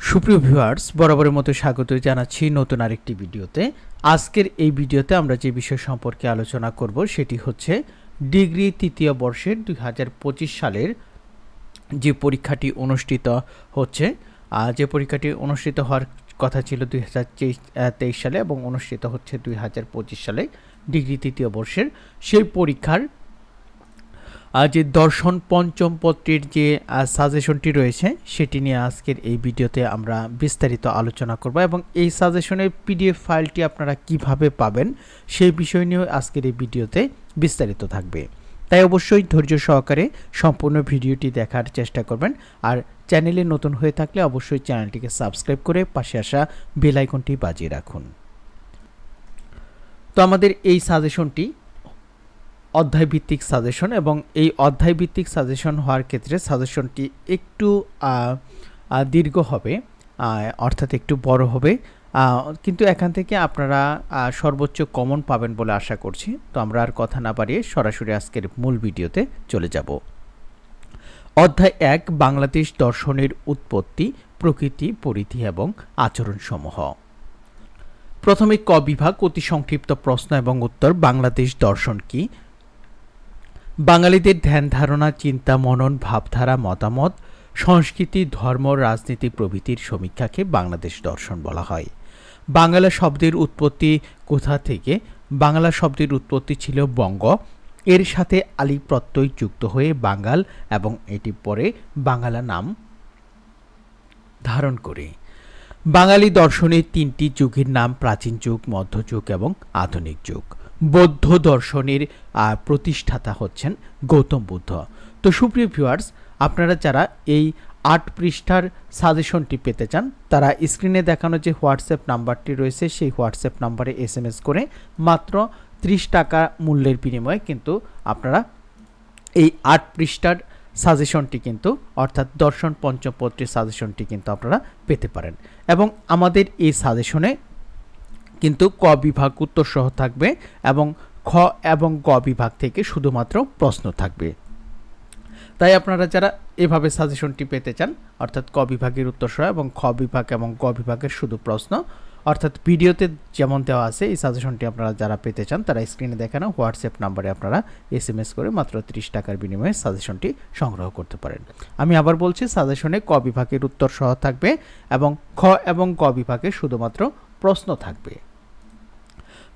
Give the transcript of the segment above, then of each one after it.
সুপ্রিয় ভিউয়ার্স, বরাবরের মতো স্বাগত জানাচ্ছি নতুন আরেকটি ভিডিওতে। আজকের এই ভিডিওতে আমরা যে বিষয় সম্পর্কে আলোচনা করব সেটি হচ্ছে ডিগ্রি তৃতীয় বর্ষের 2025 সালের যে পরীক্ষাটি অনুষ্ঠিত হচ্ছে, যে পরীক্ষাটি অনুষ্ঠিত হওয়ার কথা ছিল 2023 সালে এবং অনুষ্ঠিত হচ্ছে 2025 সালে ডিগ্রি তৃতীয় বর্ষের সেই পরীক্ষার যে দর্শন পঞ্চম পত্রের যে সাজেশনটি রয়েছে সেটি নিয়ে আজকের এই ভিডিওতে আমরা বিস্তারিত আলোচনা করব এবং এই সাজেশনের পিডিএফ ফাইলটি আপনারা কিভাবে পাবেন সেই বিষয় নিয়ে আজকের এই ভিডিওতে বিস্তারিত থাকবে। তাই অবশ্যই ধৈর্য সহকারে সম্পূর্ণ ভিডিওটি দেখার চেষ্টা করবেন। আর চ্যানেলে নতুন হয়ে থাকলে অবশ্যই চ্যানেলটিকে সাবস্ক্রাইব করে পাশে আসা বেল আইকনটি বাজিয়ে রাখুন। তো আমাদের এই সাজেশনটি অধ্যায়ভিত্তিক সাজেশন এবং এই অধ্যায়ভিত্তিক সাজেশন হওয়ার ক্ষেত্রে সাজেশনটি একটু দীর্ঘ হবে, অর্থাৎ একটু বড় হবে, কিন্তু এখান থেকে আপনারা সর্বোচ্চ কমন পাবেন বলে আশা করছি। তো আমরা আর কথা না বাড়িয়ে সরাসরি আজকের মূল ভিডিওতে চলে যাব। অধ্যায় 1, বাংলাদেশ দর্শনের উৎপত্তি, প্রকৃতি, পরিধি এবং আচরণসমূহ। প্রথমে ক বিভাগ, অতি সংক্ষিপ্ত প্রশ্ন এবং উত্তর। বাংলাদেশ দর্শন কি? বাঙালিদের ধ্যান ধারণা, চিন্তা, মনন, ভাবধারা, মতামত, সংস্কৃতি, ধর্ম, রাজনীতি প্রভৃতির সমীক্ষাকে বাংলাদেশ দর্শন বলা হয়। বাংলা শব্দের উৎপত্তি কোথা থেকে? বাংলা শব্দের উৎপত্তি ছিল বঙ্গ, এর সাথে আলি প্রত্যয় যুক্ত হয়ে বাঙ্গাল এবং এটি পরে বাংলা নাম ধারণ করে। বাঙালি দর্শনের 3টি যুগের নাম প্রাচীন যুগ, মধ্যযুগ এবং আধুনিক যুগ। বৌদ্ধ দর্শনের প্রতিষ্ঠাতা হচ্ছেন গৌতম বুদ্ধ। তো সুপ্রিয় ভিউয়ার্স, আপনারা যারা এই 8 পৃষ্ঠার সাজেশনটি পেতে চান তারা স্ক্রিনে দেখানো যে হোয়াটসঅ্যাপ নাম্বারটি রয়েছে সেই হোয়াটসঅ্যাপ নাম্বারে SMS করে মাত্র 30 টাকা মূল্যের বিনিময়ে কিন্তু আপনারা এই 8 পৃষ্ঠার সাজেশনটি কিন্তু অর্থাৎ দর্শন পঞ্চম পত্রের সাজেশনটি কিন্তু আপনারা পেতে পারেন। এবং আমাদের এই সাজেশনে কিন্তু ক বিভাগ উত্তর সহ থাকবে এবং খ এবং গ বিভাগ থেকে শুধুমাত্র প্রশ্ন থাকবে। তাই আপনারা যারা এভাবে সাজেশনটি পেতে চান অর্থাৎ ক বিভাগের উত্তর সহ এবং খ বিভাগ এবং গ বিভাগের শুধু প্রশ্ন, অর্থাৎ ভিডিওতে যেমন দেওয়া আছে এই সাজেশনটি আপনারা যারা পেতে চান তারা স্ক্রিনে দেখানো হোয়াটসঅ্যাপ নাম্বারে আপনারা SMS করে মাত্র 30 টাকার বিনিময়ে সাজেশনটি সংগ্রহ করতে পারেন। আমি আবার বলছি, সাজেশনে ক বিভাগের উত্তর সহ থাকবে এবং খ এবং গ বিভাগে শুধুমাত্র প্রশ্ন থাকবে।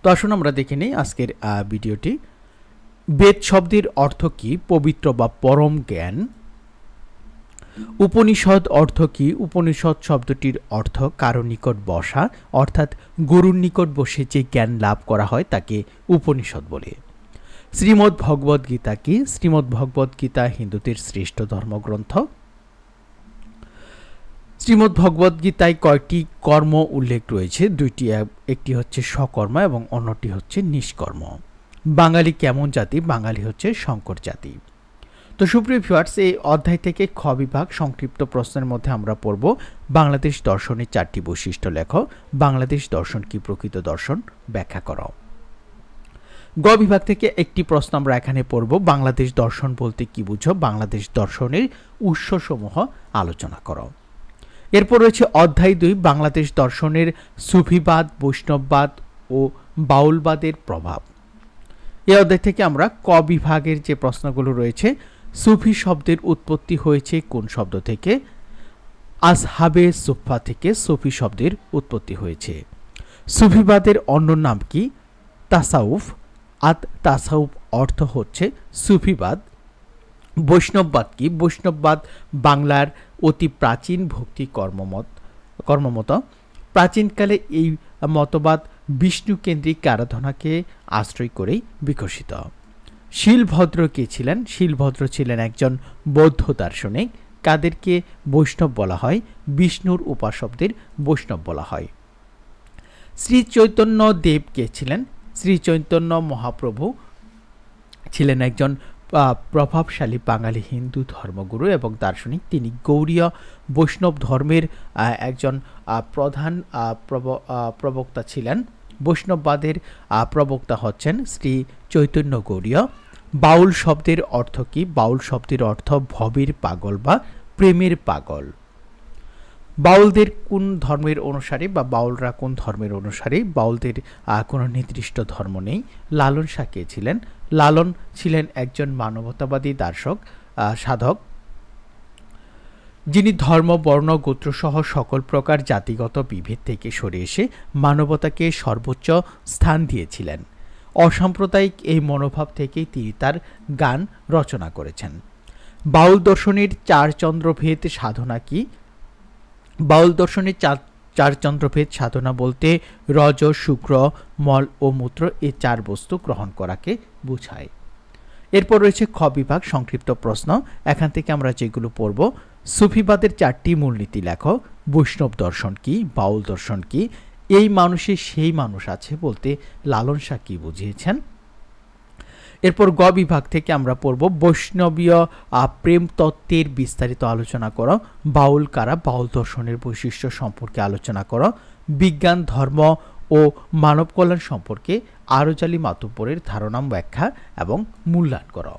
তো আসুন আমরা দেখে নিই আজকের ভিডিওটি। বেদ শব্দের অর্থ কি? পবিত্র বা পরম জ্ঞান। উপনিষদ অর্থ কি? উপনিষদ শব্দটির অর্থ কারো নিকট বসা, অর্থাৎ গুরুর নিকট বসে যে জ্ঞান লাভ করা হয় তাকে উপনিষদ বলে। শ্রীমদ্ ভগবদ গীতা কি? শ্রীমদ্ ভগবদ গীতা হিন্দুদের শ্রেষ্ঠ ধর্মগ্রন্থ। শ্রীমদ্ ভগবদ গীতায় কয়টি কর্ম উল্লেখ রয়েছে? 2টি, একটি হচ্ছে সকর্ম এবং অন্যটি হচ্ছে নিষ্কর্ম। বাঙালি কেমন জাতি? বাঙালি হচ্ছে সংকর জাতি। তো সুপ্রিয় ভিউয়ার্স, এই অধ্যায় থেকে খ বিভাগ সংক্ষিপ্ত প্রশ্নের মধ্যে আমরা পড়ব বাংলাদেশ দর্শনের 4টি বৈশিষ্ট্য লেখো। বাংলাদেশ দর্শন কি? প্রকৃত দর্শন ব্যাখ্যা করো। গ বিভাগ থেকে একটি প্রশ্ন আমরা এখানে পড়ব, বাংলাদেশ দর্শন বলতে কি বুঝো? বাংলাদেশ দর্শনের উৎসসমূহ আলোচনা করো। এরপর রয়েছে অধ্যায় 2, বাংলাদেশ দর্শনের সুফিবাদ, বৈষ্ণববাদ ও বাউলবাদের প্রভাব। এই অধ্যায় থেকে আমরা ক বিভাগের যে প্রশ্নগুলো রয়েছে, সুফি শব্দের উৎপত্তি হয়েছে কোন শব্দ থেকে? আসহাবে সুফা থেকে সুফি শব্দের উৎপত্তি হয়েছে। সুফিবাদের অন্য নাম কি? তাসাউফ। তাসাউফ অর্থ হচ্ছে সুফিবাদ। বৈষ্ণববাদ কি? বৈষ্ণববাদ বাংলার অতি প্রাচীন ভক্তি কর্মমত। প্রাচীনকালে এই মতবাদ বিষ্ণু কেন্দ্রিক আরাধনাকে আশ্রয় করেই বিকশিত। শিলভদ্র কে ছিলেন? শিলভদ্র ছিলেন একজন বৌদ্ধ দার্শনিক। কাদেরকে বৈষ্ণব বলা হয়? বিষ্ণুর উপাসকদের বৈষ্ণব বলা হয়। শ্রী চৈতন্য দেব কে ছিলেন? শ্রী চৈতন্য মহাপ্রভু ছিলেন একজন প্রভাবশালী বাঙালি হিন্দু ধর্মগুরু এবং দার্শনিক। তিনি গৌড়ীয় বৈষ্ণব ধর্মের একজন প্রধান প্রবক্তা ছিলেন। বৈষ্ণববাদের প্রবক্তা হচ্ছেন শ্রী চৈতন্য গৌড়ীয়। বাউল শব্দের অর্থ কি? বাউল শব্দের অর্থ ভবের পাগল বা প্রেমের পাগল। বাউলদের কোন ধর্মের অনুসারী বা বাউলরা কোন ধর্মের অনুসারী? বাউলদের কোনো নির্দিষ্ট ধর্ম নেই। লালন শাহ কে ছিলেন? লালন ছিলেন একজন মানবতাবাদী সাধক, যিনি ধর্ম, বর্ণ, গোত্র সহ সকল প্রকার জাতিগত বিভেদ থেকে সরে এসে মানবতাকে সর্বোচ্চ স্থান দিয়েছিলেন। অসাম্প্রদায়িক এই মনোভাব থেকেই তিনি তার গান রচনা করেছেন। বাউল দর্শনের চারচন্দ্রভেদ সাধনা কি? বাউল দর্শনের চারচন্দ্রভেদ সাধনা বলতে রজ, শুক্র, মল ও মূত্র এই চার বস্তু গ্রহণ করাকে বোঝায়। এরপর রয়েছে খ বিভাগ সংক্ষিপ্ত প্রশ্ন। এখান থেকে আমরা যেগুলো পড়ব: সুফিবাদের চারটি মূলনীতি লেখো। বৈষ্ণব দর্শন কি? বাউল দর্শন কি? এই মানুষে সেই মানুষ আছে বলতে লালন শাহ কি বুঝিয়েছেন? এরপর গ বিভাগ থেকে আমরা পড়ব বৈষ্ণবীয় প্রেম তত্ত্বের বিস্তারিত আলোচনা করো। বাউল কারা? বাউল দর্শনের বৈশিষ্ট্য সম্পর্কে আলোচনা করো। বিজ্ঞান, ধর্ম ও মানব কল্যাণ সম্পর্কে আরজালি মাতুব্বরের ধারণা ব্যাখ্যা এবং মূল্যায়ন করো।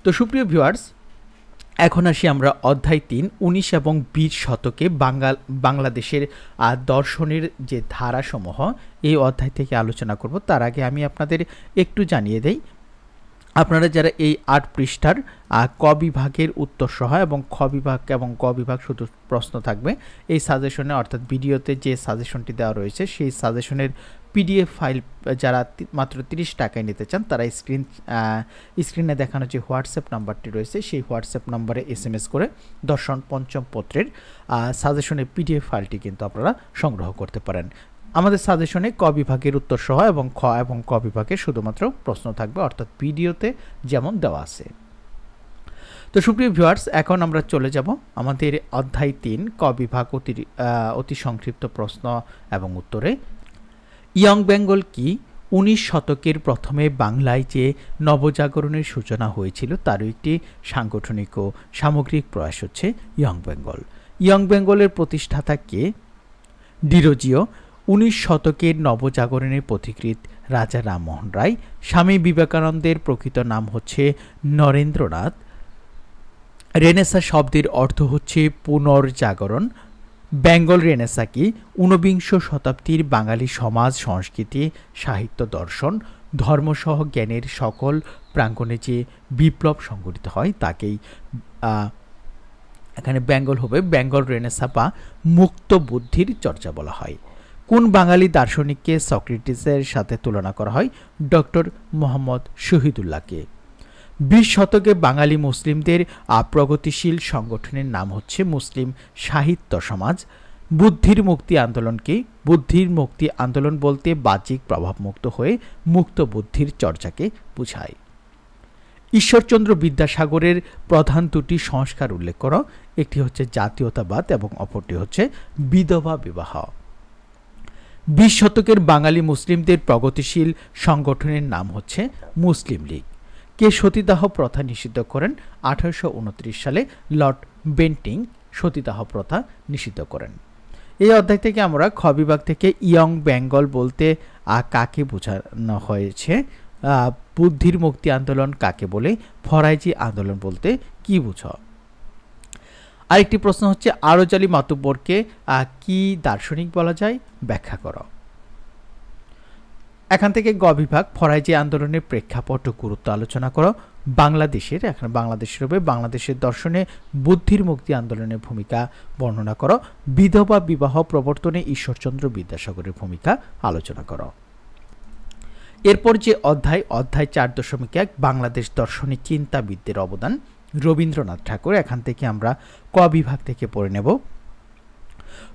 তো সুপ্রিয় ভিউয়ার্স, এখন আসি আমরা অধ্যায় ৩ ১৯ এবং ২০ শতকে বাংলাদেশের দর্শনের যে ধারাসমূহ এই অধ্যায় থেকে আলোচনা করব। তার আগে আমি আপনাদের একটু জানিয়ে দেই, আপনারা যারা এই ৮ পৃষ্ঠার ক বিভাগের উত্তর সহ এবং খ বিভাগ এবং গ বিভাগ শুধু প্রশ্ন থাকবে, এই সাজেশনে অর্থাৎ ভিডিওতে যে সাজেশনটি দেওয়া রয়েছে সেই সাজেশনের পিডিএফ ফাইল যারা মাত্র ৩০ টাকায় নিতে চান তারা স্ক্রিনে দেখানো যে হোয়াটসঅ্যাপ নাম্বারটি রয়েছে সেই হোয়াটসঅ্যাপ নাম্বারে SMS করে দর্শন পঞ্চম পত্রের সাজেশনের পিডিএফ ফাইলটি কিন্তু আপনারা সংগ্রহ করতে পারেন। আমাদের সাজেশনে ক বিভাগের উত্তর সহ এবং খ এবং ক বিভাগের শুধুমাত্র প্রশ্ন থাকবে, অর্থাৎ ভিডিওতে যেমন দেওয়া আছে। তো সুপ্রিয় ভিউয়ার্স, এখন আমরা চলে যাব আমাদের অধ্যায় ৩ ক বিভাগ অতি সংক্ষিপ্ত প্রশ্ন এবং উত্তরে। ইয়ং বেঙ্গল কি? ১৯ শতকের প্রথমে বাংলায় যে নবজাগরণের সূচনা হয়েছিল তারও একটি সাংগঠনিক ও সামগ্রিক প্রয়াস হচ্ছে ইয়ং বেঙ্গল। ইয়ং বেঙ্গলের প্রতিষ্ঠাতা কে? ডিরোজিও। ১৯ শতকের নবজাগরণের পথিকৃৎ রাজা রামমোহন রায়। স্বামী বিবেকানন্দের প্রকৃত নাম হচ্ছে নরেন্দ্রনাথ। রেনেসা শব্দের অর্থ হচ্ছে পুনর্জাগরণ। বেঙ্গল রেনেসা কি? ঊনবিংশ শতাব্দীর বাঙালি সমাজ, সংস্কৃতি, সাহিত্য, দর্শন, ধর্মসহ জ্ঞানের সকল প্রাঙ্গণে যে বিপ্লব সংঘটিত হয় তাকেই এখানে বেঙ্গল হবে বেঙ্গল রেনেসা বা মুক্ত বুদ্ধির চর্চা বলা হয়। কোন বাঙালি দার্শনিককে সক্রেটিসের সাথে তুলনা করা হয়? ডক্টর মোহাম্মদ শহীদুল্লাহকে। ২০ শতকে বাঙালি মুসলিমদের প্রগতিশীল সংগঠনের নাম হচ্ছে মুসলিম সাহিত্য সমাজ। বুদ্ধির মুক্তি আন্দোলনকে? বুদ্ধির মুক্তি আন্দোলন বলতে বাহ্যিক প্রভাবমুক্ত হয়ে মুক্ত বুদ্ধির চর্চাকে বোঝায়। ঈশ্বরচন্দ্র বিদ্যাসাগরের প্রধান দুটি সংস্কার উল্লেখ করো। একটি হচ্ছে জাতীয়তাবাদ এবং অপরটি হচ্ছে বিধবা বিবাহ। ২০ শতকের বাঙালি মুসলিমদের প্রগতিশীল সংগঠনের নাম হচ্ছে মুসলিম লীগ। কে সতীদাহ প্রথা নিষিদ্ধ করেন? ১৮২৯ সালে লর্ড বেন্টিং সতীদাহ প্রথা নিষিদ্ধ করেন। এই অধ্যায় থেকে আমরা খ বিভাগ থেকে ইয়ং বেঙ্গল বলতে কাকে বোঝানো হয়েছে, বুদ্ধির মুক্তি আন্দোলন কাকে বলে, ফরাইজি আন্দোলন বলতে কি বুঝো। আরেকটি প্রশ্ন হচ্ছে আরজালি মাতুব্বরকে কি দার্শনিক বলা যায়, ব্যাখ্যা করো। এখান থেকে গ বিভাগ ফরাইজি আন্দোলনের প্রেক্ষাপট ও গুরুত্ব আলোচনা করো। বাংলাদেশের হবে বাংলাদেশের দর্শনে বুদ্ধির মুক্তি আন্দোলনের ভূমিকা বর্ণনা করো। বিধবা বিবাহ প্রবর্তনে ঈশ্বরচন্দ্র বিদ্যাসাগরের ভূমিকা আলোচনা করো। এরপর যে অধ্যায় ৪.১ বাংলাদেশ দর্শনে চিন্তাবিদদের অবদান, রবীন্দ্রনাথ ঠাকুর। এখান থেকে আমরা ক বিভাগ থেকে পড়ে নেব।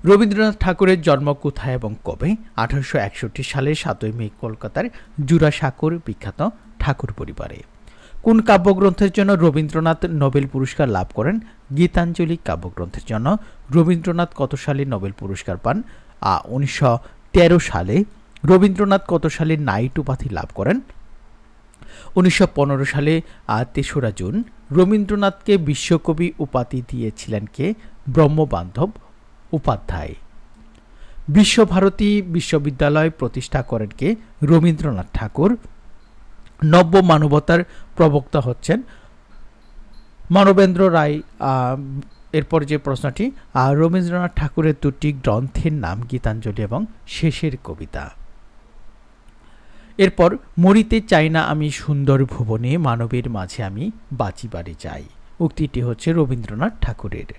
রবীন্দ্রনাথ ঠাকুরের জন্ম কোথায় এবং কবে? ১৮৬১ সালের ৭ই মে কলকাতার জোড়াসাঁকোর বিখ্যাত ঠাকুর পরিবারে। কোন কাব্যগ্রন্থের জন্য রবীন্দ্রনাথ নোবেল পুরস্কার লাভ করেন? গীতাঞ্জলি কাব্যগ্রন্থের জন্য। রবীন্দ্রনাথ কত সালে নোবেল পুরস্কার পান? ১৯১৩ সালে। রবীন্দ্রনাথ কত সালে নাইট উপাধি লাভ করেন? ১৯১৫ সালে ৩রা জুন। রবীন্দ্রনাথকে বিশ্বকবি উপাধি দিয়েছিলেন কে? ব্রহ্মবান্ধব উপাধ্যায়। বিশ্বভারতী বিশ্ববিদ্যালয় প্রতিষ্ঠা করেন কে? রবীন্দ্রনাথ ঠাকুর। নব্য মানবতার প্রবক্তা হচ্ছেন মানবেন্দ্র রায় এরপর যে প্রশ্নটি, রবীন্দ্রনাথ ঠাকুরের দুটি গ্রন্থের নাম গীতাঞ্জলি এবং শেষের কবিতা। এরপর, মরিতে চাই না আমি সুন্দর ভুবনে, মানবের মাঝে আমি বাঁচিবারে চাই, উক্তিটি হচ্ছে রবীন্দ্রনাথ ঠাকুরের।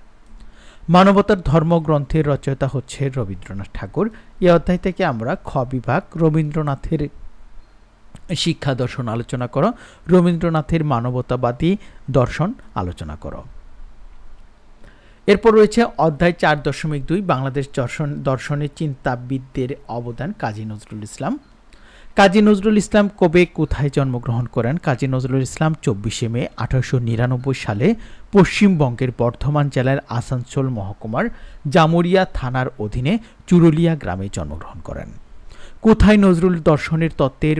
মানবতার ধর্মগ্রন্থের রচয়িতা হচ্ছে রবীন্দ্রনাথ ঠাকুর। এই অধ্যায় থেকে আমরা খ বিভাগ রবীন্দ্রনাথের শিক্ষা দর্শন আলোচনা করো, রবীন্দ্রনাথের মানবতাবাদী দর্শন আলোচনা করো। এরপর রয়েছে অধ্যায় 4.2 বাংলাদেশ দর্শনের চিন্তাবিদদের অবদান, কাজী নজরুল ইসলাম। কাজী নজরুল ইসলাম কবে কোথায় জন্মগ্রহণ করেন? কাজী নজরুল ইসলাম 24শে মে 1899 সালে পশ্চিমবঙ্গের বর্ধমান জেলার আসানসোল মহকুমার জামুরিয়া থানার অধীনে চুরুলিয়া গ্রামে জন্মগ্রহণ করেন। কোথায় নজরুল দর্শনের তত্ত্বের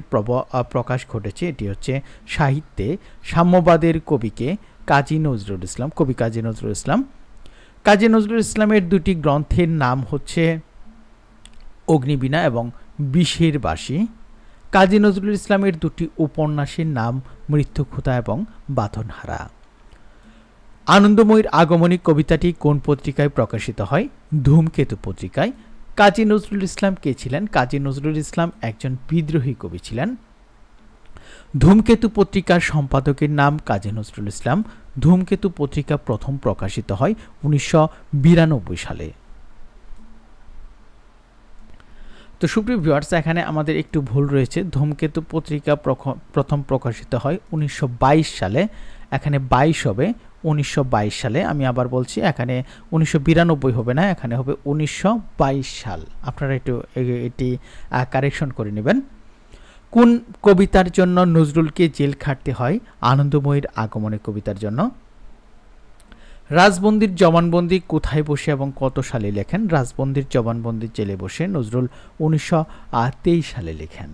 প্রকাশ ঘটেছে? এটি হচ্ছে সাহিত্যে সাম্যবাদের কবিকে কাজী নজরুল ইসলাম, কবি কাজী নজরুল ইসলাম। কাজী নজরুল ইসলামের দুটি গ্রন্থের নাম হচ্ছে অগ্নিবীণা এবং বিষের বাঁশি। কাজী নজরুল ইসলামের দুটি উপন্যাসের নাম মৃত্যুক্ষুধা এবং বাঁধনহারা। আনন্দময়ীর আগমনী কবিতাটি কোন পত্রিকায় প্রকাশিত হয়? ধূমকেতু পত্রিকায়। কাজী নজরুল ইসলাম কে ছিলেন? কাজী নজরুল ইসলাম একজন বিদ্রোহী কবি ছিলেন। ধূমকেতু পত্রিকার সম্পাদকের নাম কাজী নজরুল ইসলাম। ধূমকেতু পত্রিকা প্রথম প্রকাশিত হয় 1992 সালে। তো সুপ্রিয় ভিউয়ার্স, এখানে আমাদের একটু ভুল রয়েছে। ধূমকেতু পত্রিকা প্রথম প্রকাশিত হয় 1922 সালে, এখানে 22 হবে 1922 সালে। আমি আবার বলছি, এখানে 1992 হবে না, এখানে হবে 1922 সাল। আপনারা একটু এটি কারেকশন করে নেবেন। কোন কবিতার জন্য নজরুলকে জেল খাটতে হয়? আনন্দময়ীর আগমনী কবিতার জন্য। রাজবন্দির জবানবন্দি কোথায় বসে এবং কত সালে লেখেন? রাজবন্দির জবানবন্দি জেলে বসে নজরুল 1923 সালে লেখেন।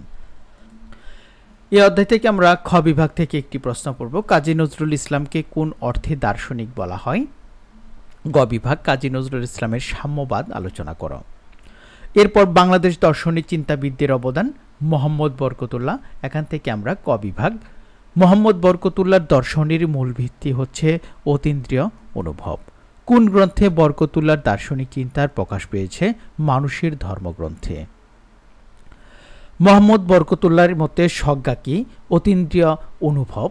এই অধ্যায় থেকে আমরা খ বিভাগ থেকে একটি প্রশ্ন পড়ব। কাজী নজরুল ইসলামকে কোন অর্থে দার্শনিক বলা হয়? গ বিভাগ কাজী নজরুল ইসলামের সাম্যবাদ আলোচনা করো। এরপর বাংলাদেশ দর্শনের চিন্তাবিদদের অবদান, মোহাম্মদ বরকতুল্লাহ। এখান থেকে আমরা ক বিভাগ। মোহাম্মদ বরকতুল্লাহর দর্শনের মূল ভিত্তি হচ্ছে অতীন্দ্রিয় অনুভব। কোন গ্রন্থে বরকতুল্লাহর দার্শনিক চিন্তার প্রকাশ পেয়েছে? মানুষের ধর্মগ্রন্থে। মোহাম্মদ বরকতুল্লাহর মতে সংজ্ঞা কি? অতীন্দ্রিয় অনুভব।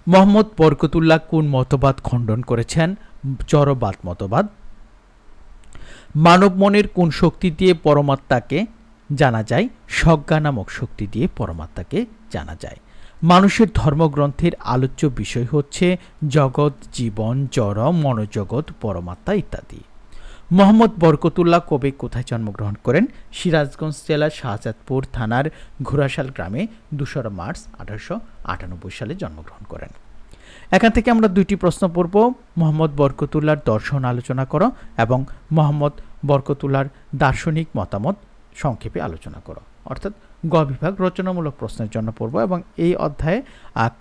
মোহাম্মদ বরকতুল্লাহ কোন মতবাদ খণ্ডন করেছেন? জড়বাদ মতবাদ। মানব মনের কোন শক্তি দিয়ে পরমাত্মাকে জানা যায়? সজ্ঞা নামক শক্তি দিয়ে পরমাত্মাকে জানা যায়। মানুষের ধর্মগ্রন্থের আলোচ্য বিষয় হচ্ছে জগৎ, জীবন, জড়, মনোজগৎ, পরমাত্মা ইত্যাদি। মোহাম্মদ বরকতুল্লাহ কবে কোথায় জন্মগ্রহণ করেন? সিরাজগঞ্জ জেলার শাহজাদপুর থানার ঘোড়াশাল গ্রামে 2 মার্চ 1898 সালে জন্মগ্রহণ করেন। এখান থেকে আমরা দুইটি প্রশ্ন পড়ব। মোহাম্মদ বরকতুল্লাহর দর্শন আলোচনা করো এবং মোহাম্মদ বরকতুল্লাহর দার্শনিক মতামত সংক্ষেপে আলোচনা করো। অর্থাৎ গ বিভাগ রচনামূলক প্রশ্নের জন্য পড়ব এবং এই অধ্যায়ে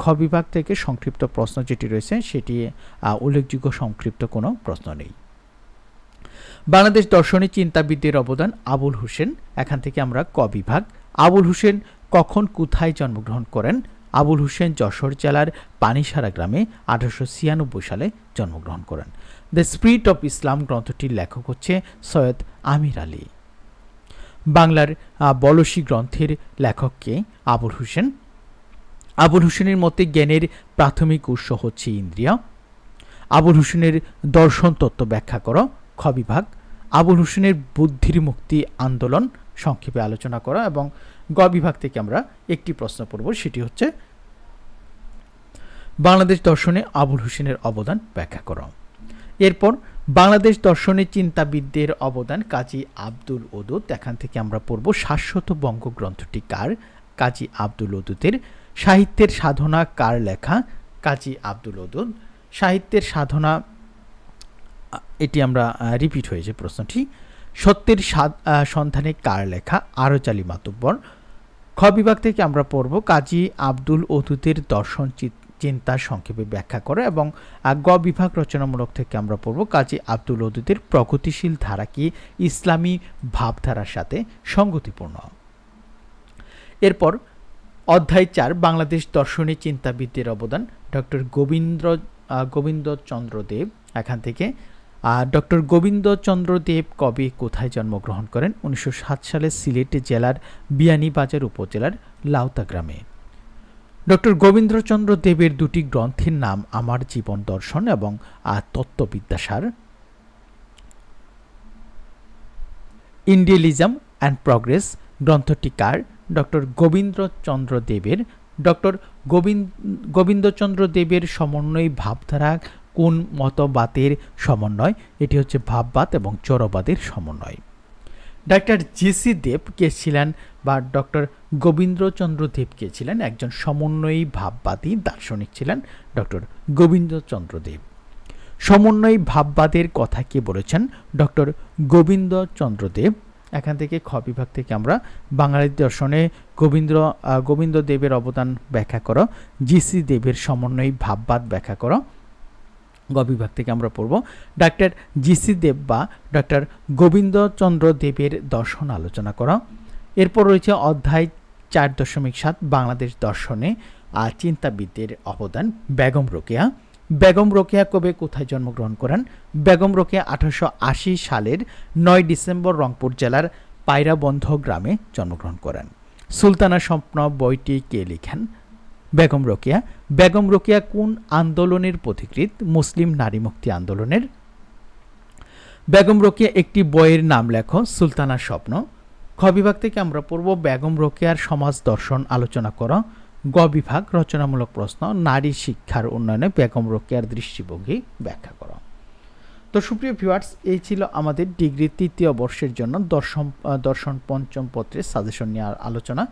খ বিভাগ থেকে সংক্ষিপ্ত প্রশ্ন যেটি রয়েছে সেটি উল্লেখযোগ্য সংক্ষিপ্ত কোনো প্রশ্ন নেই। বাংলাদেশ দর্শনের চিন্তাবিদদের অবদান, আবুল হোসেন। এখান থেকে আমরা ক বিভাগ। আবুল হোসেন কখন কোথায় জন্মগ্রহণ করেন? আবুল হোসেন যশোর জেলার পানিসারা গ্রামে 1896 সালে জন্মগ্রহণ করেন। দ্য স্পিরিট অফ ইসলাম গ্রন্থটির লেখক হচ্ছে সৈয়দ আমির আলী। বাংলার বলসি গ্রন্থের লেখককে আবুল হোসেন। আবুল হোসেনের মতে জ্ঞানের প্রাথমিক উৎস হচ্ছে ইন্দ্রিয়। আবুল হোসেনের দর্শন তত্ত্ব ব্যাখ্যা করো। খ বিভাগ। আবুল হোসেনের বুদ্ধির মুক্তি আন্দোলন সংক্ষেপে আলোচনা করা এবং গ বিভাগ থেকে আমরা একটি প্রশ্ন পড়ব, সেটি হচ্ছে বাংলাদেশ দর্শনে আবুল হোসেনের অবদান ব্যাখ্যা করো। এরপর বাংলাদেশ দর্শনের চিন্তাবিদদের অবদান, কাজী আব্দুল ওদুদ। এখান থেকে আমরা পড়ব শাশ্বত বঙ্গ গ্রন্থটি কার? কাজী আব্দুল ওদুদের। সাহিত্যের সাধনা কার লেখা? কাজী আব্দুল ওদুদ। সাহিত্যের সাধনা, এটি আমরা রিপিট হয়েছে প্রশ্নটি। সত্যের সন্ধানে কার লেখা? আরজ-আলী মাতুব্বর। খ বিভাগ থেকে আমরা পড়ব কাজী আব্দুল ওদুদের দর্শন চিন্তার সংক্ষেপে ব্যাখ্যা করে এবং গ বিভাগ রচনামূলক থেকে আমরা পড়ব কাজী আব্দুল ওদুদের প্রগতিশীল ধারা কি ইসলামী ভাবধারার সাথে সঙ্গতিপূর্ণ। এরপর অধ্যায় 4 বাংলাদেশ দর্শনের চিন্তাবিদদের অবদান, ডক্টর গোবিন্দচন্দ্র দেব। এখান থেকে ডক্টর গোবিন্দচন্দ্র দেব কবে কোথায় জন্মগ্রহণ করেন? 1907 সালে সিলেট জেলার বিয়ানীবাজার উপজেলার লাউতা গ্রামে। ডক্টর গোবিন্দচন্দ্র দেবের দুটি গ্রন্থের নাম আমার জীবন দর্শন এবং তত্ত্ববিদ্যাসার। ইন্ডিয়ালিজম অ্যান্ড প্রগ্রেস গ্রন্থটি কার? ডক্টর গোবিন্দচন্দ্র দেবের। ডক্টর গোবিন্দচন্দ্র দেবের সমন্বয় ভাবধারা কোন মতবাদের সমন্বয়? এটি হচ্ছে ভাববাদ এবং জড়বাদের সমন্বয়। Doctor G C. দেব কে ছিলেন বা ডক্টর গোবিন্দচন্দ্র দেব কে ছিলেন? একজন সমন্বয়ী ভাববাদী দার্শনিক ছিলেন ডক্টর গোবিন্দচন্দ্র দেব। সমন্বয়ী ভাববাদের কথা কে বলেছেন? ডক্টর গোবিন্দচন্দ্র দেব। এখান থেকে খ বিভাগ থেকে আমরা বাঙালি দর্শনে গোবিন্দ দেবের অবদান ব্যাখ্যা করো, জি.সি. দেবের সমন্বয়ী ভাববাদ ব্যাখ্যা করো। গ বিভাগ থেকে আমরা পড়ব ডাক্তার জি.সি. দেব বা ডক্টর গোবিন্দচন্দ্র দেবের দর্শন আলোচনা করা। এরপর রয়েছে অধ্যায় 4.7 বাংলাদেশ দর্শনে চিন্তাবিদদের অবদান। বেগম রোকেয়া। বেগম রোকেয়া কবে কোথায় জন্মগ্রহণ করেন? বেগম রোকেয়া 1880 সালের 9 ডিসেম্বর রংপুর জেলার পায়রাবন্ধ গ্রামে জন্মগ্রহণ করেন। সুলতানা স্বপ্ন বইটি কে লিখেন? বেগম রোকেয়া। বেগম রোকেয়া কোন আন্দোলনের পথিকৃৎ? মুসলিম নারী মুক্তি আন্দোলনের। বেগম রোকেয়া একটি বইয়ের নাম লেখো। সুলতানা স্বপ্ন। খ বিভাগ থেকে আমরা পড়ব বেগম রোকেয়ার সমাজ দর্শন আলোচনা করো। গ বিভাগ রচনামূলক প্রশ্ন নারী শিক্ষার উন্নয়নে বেগম রোকেয়ার দৃষ্টিভঙ্গি ব্যাখ্যা করো। তো সুপ্রিয় ভিউয়ার্স, এই ছিল আমাদের ডিগ্রি 3য় বর্ষের জন্য দর্শন পঞ্চম পত্রের সাজেশন নিয়ে আলোচনা।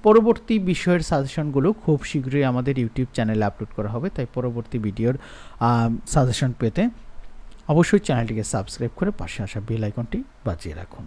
পরবর্তী বিষয়ের সাজেশনগুলো খুব শীঘ্রই আমাদের ইউটিউব চ্যানেলে আপলোড করা হবে, তাই পরবর্তী ভিডিওর সাজেশন পেতে অবশ্যই চ্যানেলটিকে সাবস্ক্রাইব করে পাশে আসা বেল আইকনটি বাজিয়ে রাখুন।